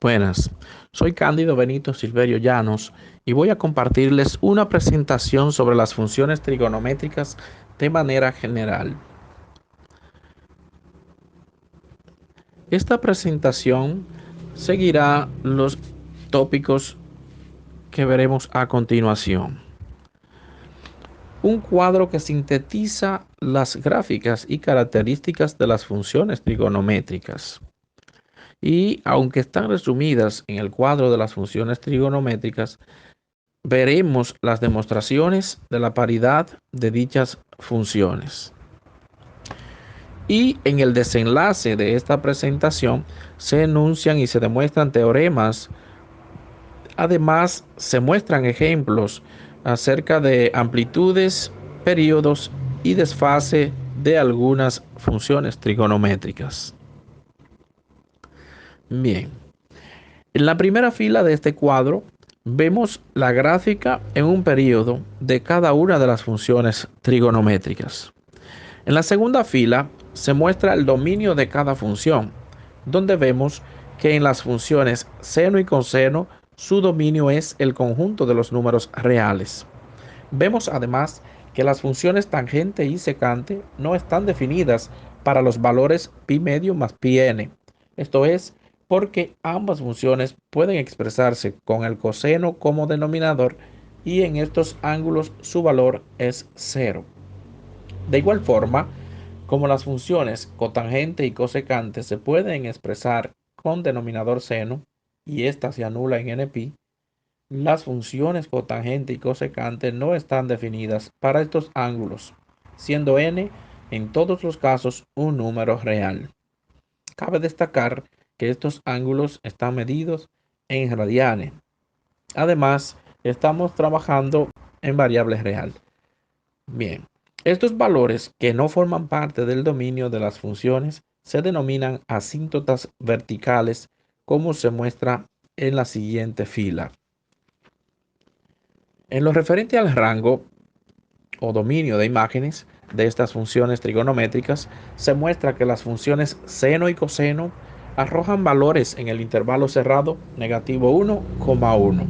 Buenas, soy Cándido Benito Silverio Llanos y voy a compartirles una presentación sobre las funciones trigonométricas de manera general. Esta presentación seguirá los tópicos que veremos a continuación. Un cuadro que sintetiza las gráficas y características de las funciones trigonométricas. Y aunque están resumidas en el cuadro de las funciones trigonométricas, veremos las demostraciones de la paridad de dichas funciones. Y en el desenlace de esta presentación se enuncian y se demuestran teoremas. Además, se muestran ejemplos acerca de amplitudes, periodos y desfase de algunas funciones trigonométricas. Bien, en la primera fila de este cuadro vemos la gráfica en un periodo de cada una de las funciones trigonométricas. En la segunda fila se muestra el dominio de cada función, donde vemos que en las funciones seno y coseno su dominio es el conjunto de los números reales. Vemos además que las funciones tangente y secante no están definidas para los valores pi medio más pi n. Esto es porque ambas funciones pueden expresarse con el coseno como denominador y en estos ángulos su valor es 0. De igual forma, como las funciones cotangente y cosecante se pueden expresar con denominador seno y ésta se anula en npi, las funciones cotangente y cosecante no están definidas para estos ángulos, siendo n en todos los casos un número real. Cabe destacar que estos ángulos están medidos en radianes. Además, estamos trabajando en variable real. Bien, estos valores que no forman parte del dominio de las funciones se denominan asíntotas verticales, como se muestra en la siguiente fila. En lo referente al rango o dominio de imágenes de estas funciones trigonométricas, se muestra que las funciones seno y coseno arrojan valores en el intervalo cerrado negativo 1,1.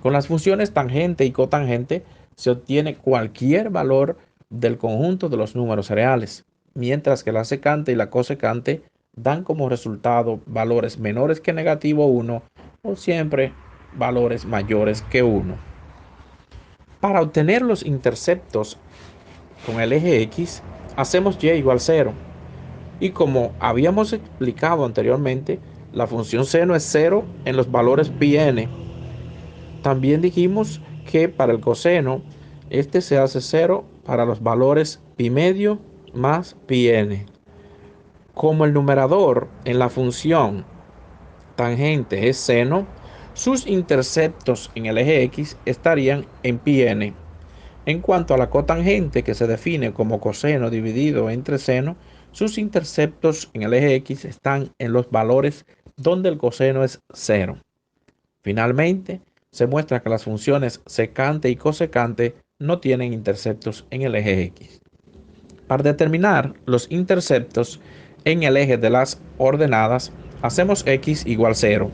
Con las funciones tangente y cotangente se obtiene cualquier valor del conjunto de los números reales, mientras que la secante y la cosecante dan como resultado valores menores que negativo 1 o siempre valores mayores que 1. Para obtener los interceptos con el eje X, hacemos y igual 0. Y como habíamos explicado anteriormente, la función seno es 0 en los valores pi n. También dijimos que para el coseno, este se hace 0 para los valores pi medio más pi n. Como el numerador en la función tangente es seno, sus interceptos en el eje X estarían en pi n. En cuanto a la cotangente, que se define como coseno dividido entre seno, sus interceptos en el eje X están en los valores donde el coseno es 0. Finalmente, se muestra que las funciones secante y cosecante no tienen interceptos en el eje X. Para determinar los interceptos en el eje de las ordenadas, hacemos X igual 0.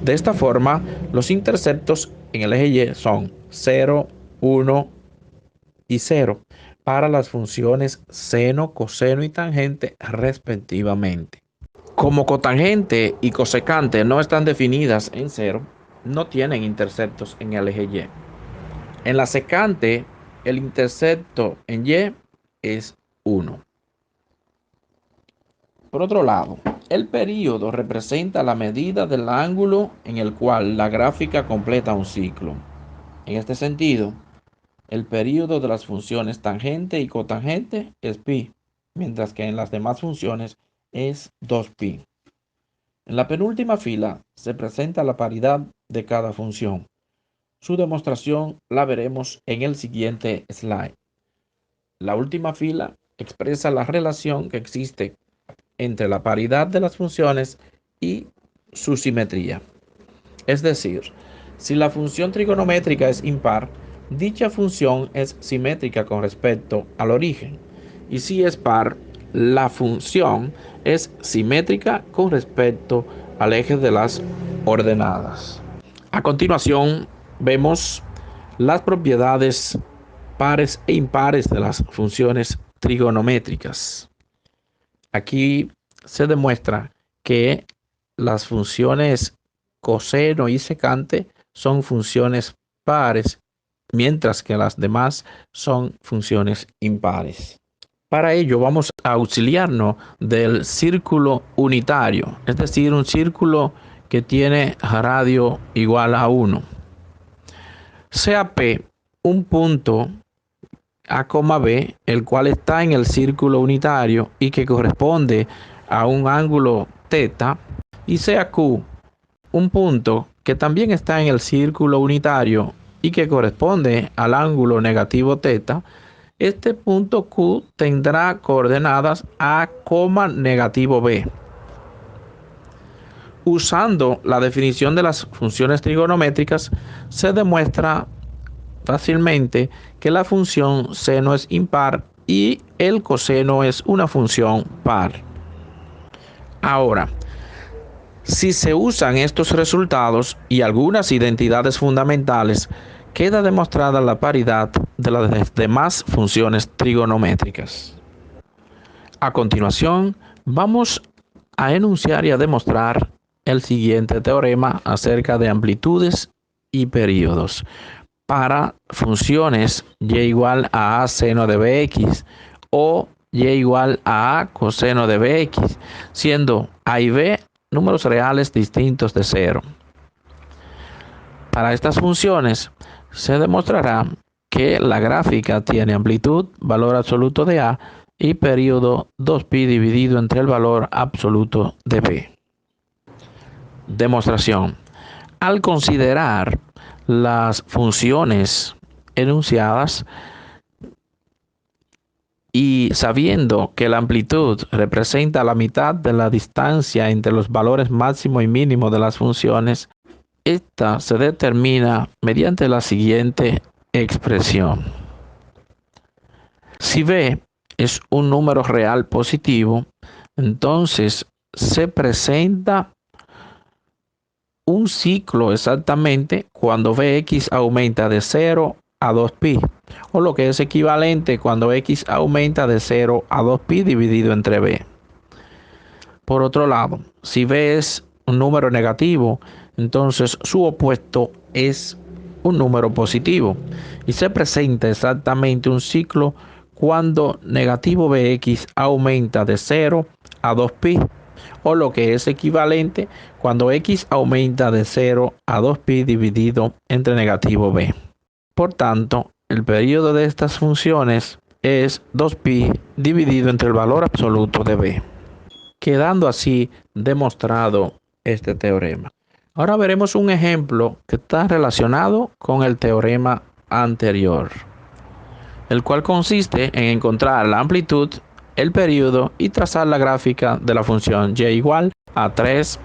De esta forma, los interceptos en el eje Y son 0, 1 y 0 para las funciones seno, coseno y tangente respectivamente. Como cotangente y cosecante no están definidas en 0, no tienen interceptos en el eje Y. En la secante, el intercepto en Y es 1. Por otro lado, el período representa la medida del ángulo en el cual la gráfica completa un ciclo. En este sentido, el período de las funciones tangente y cotangente es pi, mientras que en las demás funciones es 2pi. En la penúltima fila se presenta la paridad de cada función. Su demostración la veremos en el siguiente slide. La última fila expresa la relación que existe entre la paridad de las funciones y su simetría. Es decir, si la función trigonométrica es impar, dicha función es simétrica con respecto al origen. Y si es par, la función es simétrica con respecto al eje de las ordenadas. A continuación, vemos las propiedades pares e impares de las funciones trigonométricas. Aquí se demuestra que las funciones coseno y secante son funciones pares, mientras que las demás son funciones impares. Para ello vamos a auxiliarnos del círculo unitario, es decir, un círculo que tiene radio igual a 1. Sea P un punto A, B, el cual está en el círculo unitario y que corresponde a un ángulo θ, y sea Q un punto que también está en el círculo unitario y que corresponde al ángulo negativo θ, este punto Q tendrá coordenadas A, negativo B. Usando la definición de las funciones trigonométricas, se demuestra fácilmente que la función seno es impar y el coseno es una función par. Ahora, si se usan estos resultados y algunas identidades fundamentales, queda demostrada la paridad de las demás funciones trigonométricas. A continuación, vamos a enunciar y a demostrar el siguiente teorema acerca de amplitudes y períodos para funciones y igual a A seno de Bx o y igual a A coseno de Bx, siendo A y B números reales distintos de 0. Para estas funciones se demostrará que la gráfica tiene amplitud, valor absoluto de A, y periodo 2pi dividido entre el valor absoluto de B. Demostración. Al considerar las funciones enunciadas y sabiendo que la amplitud representa la mitad de la distancia entre los valores máximo y mínimo de las funciones, esta se determina mediante la siguiente expresión. Si B es un número real positivo, entonces se presenta un ciclo exactamente cuando Bx aumenta de 0 a 2pi, o lo que es equivalente cuando x aumenta de 0 a 2pi dividido entre b. Por otro lado, si b es un número negativo, entonces su opuesto es un número positivo y se presenta exactamente un ciclo cuando negativo bx aumenta de 0 a 2pi, o lo que es equivalente cuando x aumenta de 0 a 2pi dividido entre negativo b. Por tanto, el periodo de estas funciones es 2pi dividido entre el valor absoluto de b, quedando así demostrado este teorema. Ahora veremos un ejemplo que está relacionado con el teorema anterior, el cual consiste en encontrar la amplitud, el periodo y trazar la gráfica de la función y igual a 3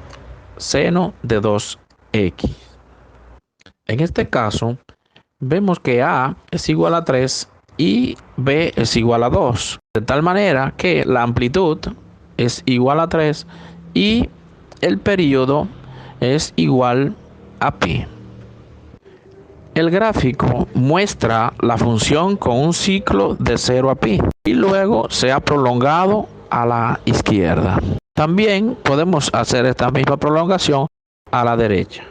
seno de 2x. En este caso, vemos que A es igual a 3 y B es igual a 2, de tal manera que la amplitud es igual a 3 y el periodo es igual a pi. El gráfico muestra la función con un ciclo de 0 a pi y luego se ha prolongado a la izquierda. También podemos hacer esta misma prolongación a la derecha.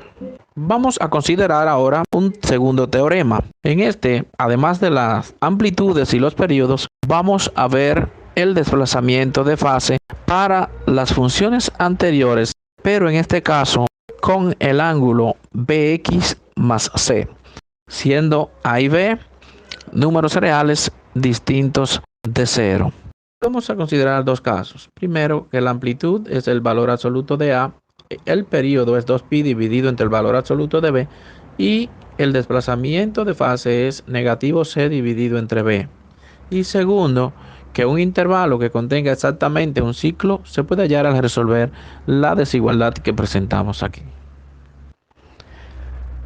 Vamos a considerar ahora un segundo teorema. En este, además de las amplitudes y los periodos, vamos a ver el desplazamiento de fase para las funciones anteriores, pero en este caso con el ángulo bx más c, siendo a y b números reales distintos de 0. Vamos a considerar dos casos. Primero, que la amplitud es el valor absoluto de A, el periodo es 2pi dividido entre el valor absoluto de b y el desplazamiento de fase es negativo c dividido entre b. Y segundo, que un intervalo que contenga exactamente un ciclo se puede hallar al resolver la desigualdad que presentamos aquí.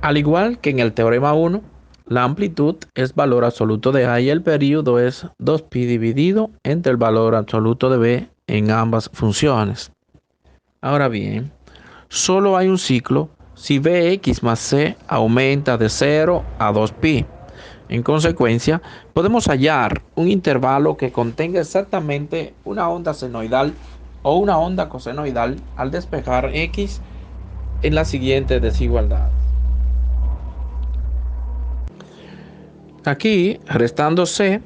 Al igual que en el teorema 1, la amplitud es valor absoluto de A y el periodo es 2pi dividido entre el valor absoluto de b en ambas funciones. Ahora bien, solo hay un ciclo si Bx más C aumenta de 0 a 2pi. En consecuencia, podemos hallar un intervalo que contenga exactamente una onda senoidal o una onda cosenoidal al despejar X en la siguiente desigualdad. Aquí, restando C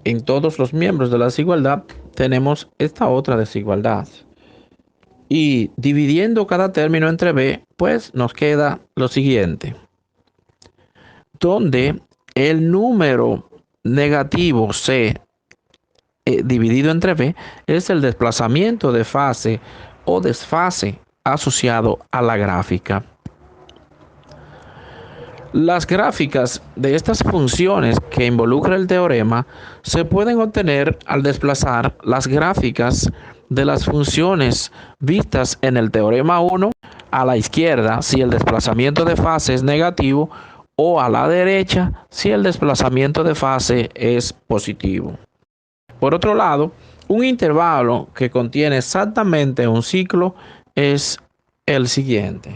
en todos los miembros de la desigualdad, tenemos esta otra desigualdad. Y dividiendo cada término entre B, pues nos queda lo siguiente, donde el número negativo C dividido entre B es el desplazamiento de fase o desfase asociado a la gráfica. Las gráficas de estas funciones que involucra el teorema se pueden obtener al desplazar las gráficas de las funciones vistas en el teorema 1 a la izquierda si el desplazamiento de fase es negativo o a la derecha si el desplazamiento de fase es positivo. Por otro lado, un intervalo que contiene exactamente un ciclo es el siguiente.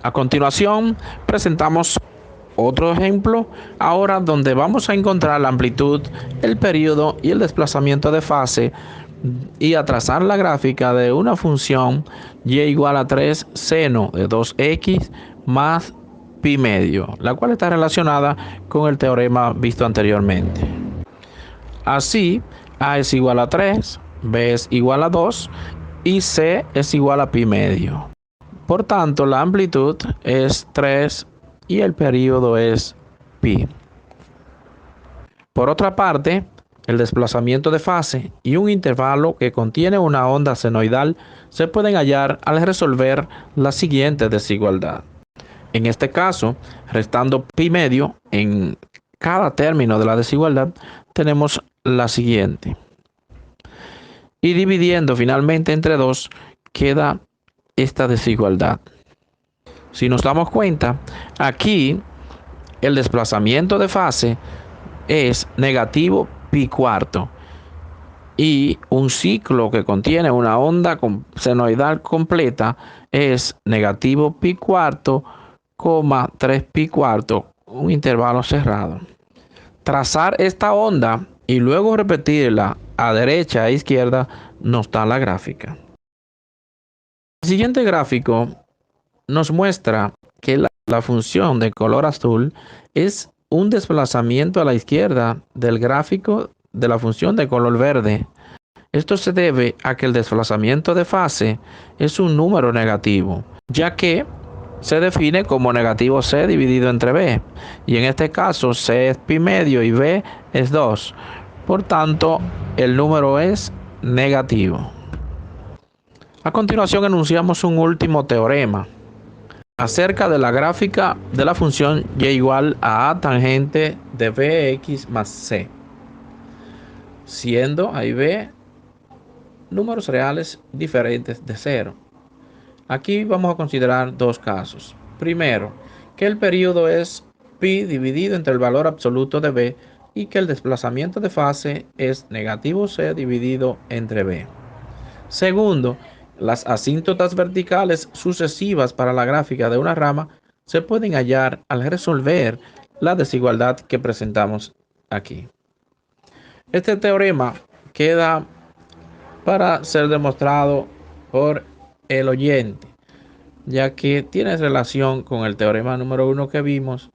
A continuación, presentamos otro ejemplo, ahora donde vamos a encontrar la amplitud, el periodo y el desplazamiento de fase y a trazar la gráfica de una función y igual a 3 seno de 2x más pi medio, la cual está relacionada con el teorema visto anteriormente. Así, A es igual a 3, B es igual a 2 y C es igual a pi medio. Por tanto, la amplitud es 3 y el periodo es pi. Por otra parte, el desplazamiento de fase y un intervalo que contiene una onda senoidal se pueden hallar al resolver la siguiente desigualdad. En este caso, restando pi medio en cada término de la desigualdad, tenemos la siguiente. Y dividiendo finalmente entre 2, queda esta desigualdad. Si nos damos cuenta, aquí el desplazamiento de fase es negativo pi cuarto y un ciclo que contiene una onda senoidal completa es negativo pi cuarto, 3 pi cuarto, un intervalo cerrado. Trazar esta onda y luego repetirla a derecha e izquierda nos da la gráfica. El siguiente gráfico nos muestra que la función de color azul es un desplazamiento a la izquierda del gráfico de la función de color verde. Esto se debe a que el desplazamiento de fase es un número negativo, ya que se define como negativo C dividido entre B. Y en este caso C es pi medio y B es 2. Por tanto, el número es negativo. A continuación enunciamos un último teorema acerca de la gráfica de la función y igual a tangente de Bx más C, siendo A y B números reales diferentes de 0. Aquí vamos a considerar dos casos. Primero, que el periodo es pi dividido entre el valor absoluto de B y que el desplazamiento de fase es negativo C dividido entre B. Segundo, las asíntotas verticales sucesivas para la gráfica de una rama se pueden hallar al resolver la desigualdad que presentamos aquí. Este teorema queda para ser demostrado por el oyente, ya que tiene relación con el teorema número 1 que vimos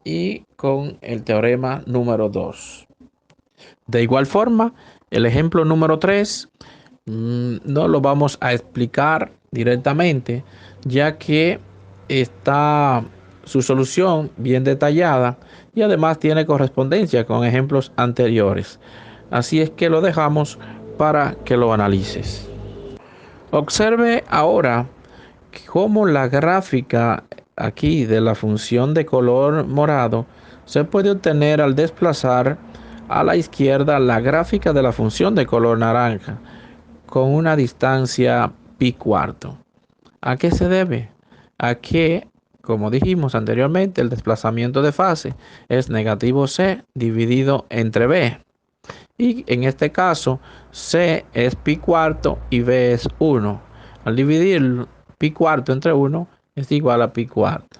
y con el teorema número 2. De igual forma, el ejemplo número 3 no lo vamos a explicar directamente, ya que está su solución bien detallada y además tiene correspondencia con ejemplos anteriores. Así es que lo dejamos para que lo analices. Observe ahora cómo la gráfica aquí de la función de color morado se puede obtener al desplazar a la izquierda la gráfica de la función de color naranja con una distancia pi cuarto. ¿A qué se debe? A que, como dijimos anteriormente, el desplazamiento de fase es negativo C dividido entre B. Y en este caso, C es pi cuarto y B es 1. Al dividir pi cuarto entre 1 es igual a pi cuarto.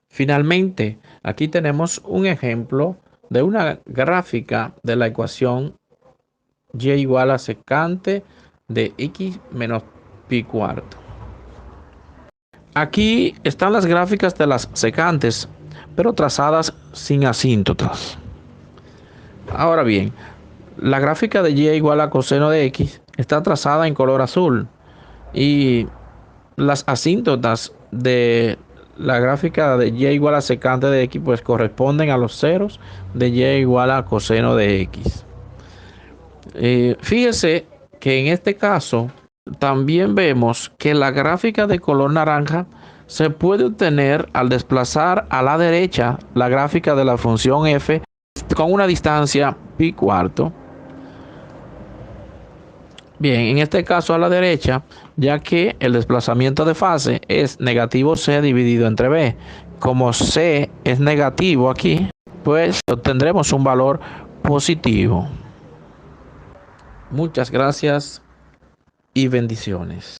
Finalmente, aquí tenemos un ejemplo de una gráfica de la ecuación y igual a secante de x menos pi cuarto. Aquí están las gráficas de las secantes, pero trazadas sin asíntotas. Ahora bien, la gráfica de y igual a coseno de x está trazada en color azul y las asíntotas de la gráfica de y igual a secante de x pues corresponden a los ceros de y igual a coseno de x. Fíjese que en este caso también vemos que la gráfica de color naranja se puede obtener al desplazar a la derecha la gráfica de la función f con una distancia pi cuarto. Bien, en este caso a la derecha, ya que el desplazamiento de fase es negativo c dividido entre b. Como c es negativo aquí, pues obtendremos un valor positivo. Muchas gracias y bendiciones.